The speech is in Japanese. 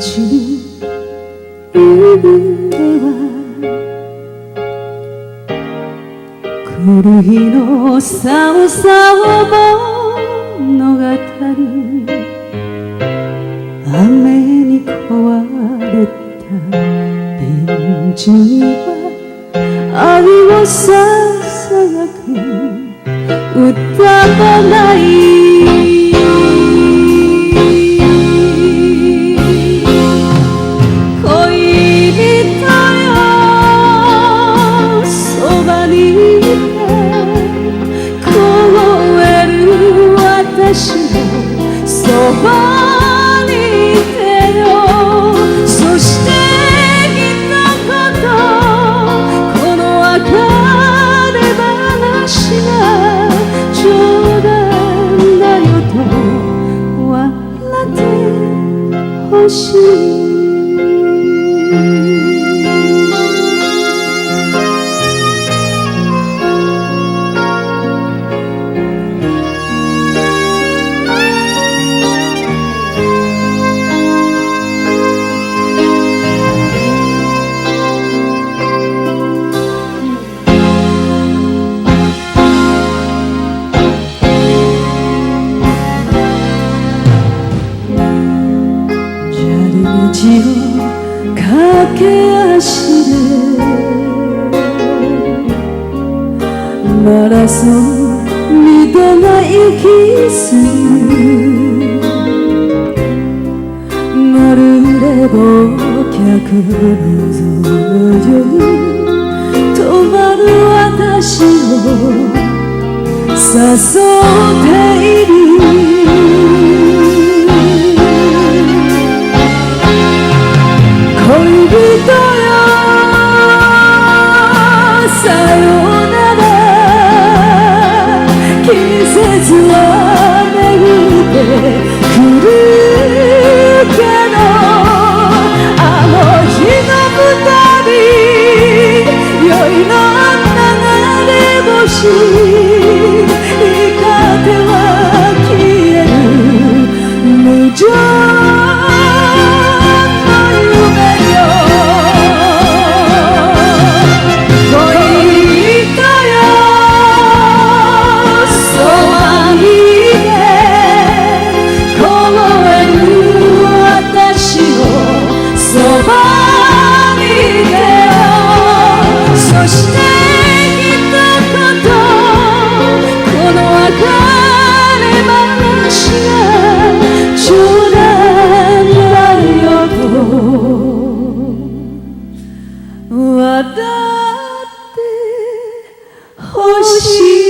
ちぬ夢は来る日の寒さを物語、雨に壊れた便所には愛をささやく歌もない恋人よ、そばにいて凍える私のそばにいてよ。そして一言、この別れ話が冗談だよと笑ってほしい。道を駆け足でマラソンみたいな息するまるで忘却の夜止まる私を誘っている。恋人よ、さよなら。季節は巡ってくるけど、あの日の二人酔いの流れ星、光っては消える無情笑ってほしい。